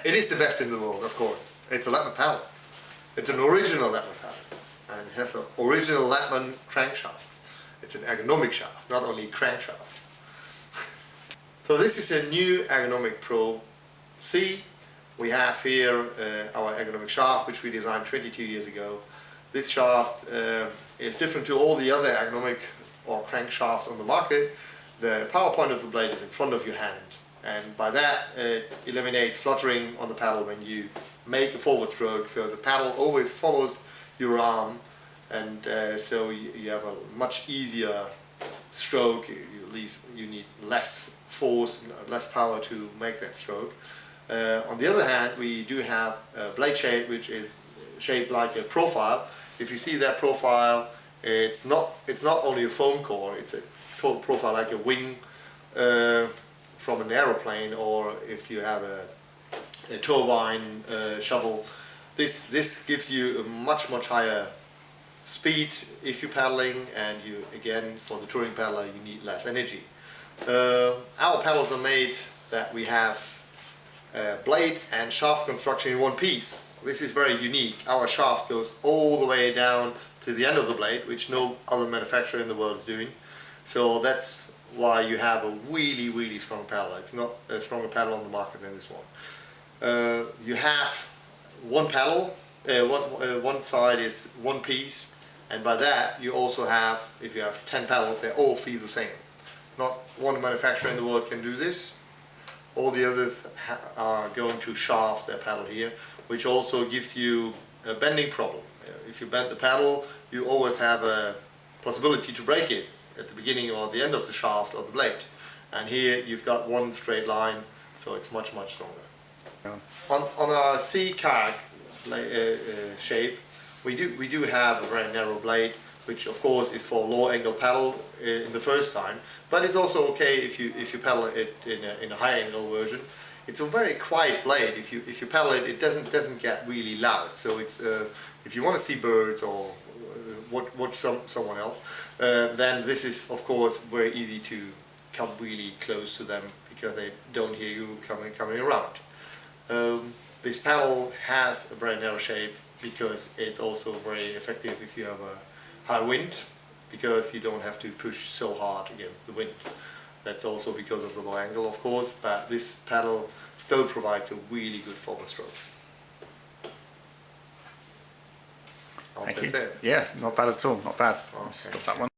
It is the best in the world, of course. It's a Lettmann paddle. It's an original Lettmann paddle. And it has an original Lettmann crankshaft. It's an ergonomic shaft, not only crankshaft. So this is a new Ergonom Pro Sea. We have here our ergonomic shaft, which we designed 22 years ago. This shaft is different to all the other ergonomic or crankshafts on the market. The power point of the blade is in front of your hand, and by that it eliminates fluttering on the paddle when you make a forward stroke, so the paddle always follows your arm, and so you have a much easier stroke. You need less force, less power to make that stroke. On the other hand, we do have a blade shape which is shaped like a profile. If you see that profile, it's not only a foam core, it's a total profile like a wing from an aeroplane, or if you have a turbine shovel. This gives you a much higher speed if you're paddling, and you, again, for the touring paddler, you need less energy. Our paddles are made that we have blade and shaft construction in one piece. This is very unique. Our shaft goes all the way down to the end of the blade, which no other manufacturer in the world is doing. So that's why you have a really strong paddle. It's not a stronger paddle on the market than this one. You have one paddle, one side is one piece, and by that you also have, if you have 10 paddles, they all feel the same. Not one manufacturer in the world can do this. All the others are going to shaft their paddle here, which also gives you a bending problem. If you bend the paddle, you always have a possibility to break it at the beginning or the end of the shaft or the blade. And here you've got one straight line, so it's much stronger. Yeah. On our sea kayak shape, we do have a very narrow blade, which of course is for low angle paddle in the first time, but it's also okay if you paddle it in a high angle version. It's a very quiet blade. If you paddle it, it doesn't get really loud. So it's if you want to see birds or watch someone else, then this is of course very easy to come really close to them because they don't hear you coming around. This paddle has a very narrow shape because it's also very effective if you have a high wind, because you don't have to push so hard against the wind. That's also because of the low angle, of course, but this paddle still provides a really good forward stroke. Thank you. Yeah, not bad at all, not bad. Okay. Stop that one.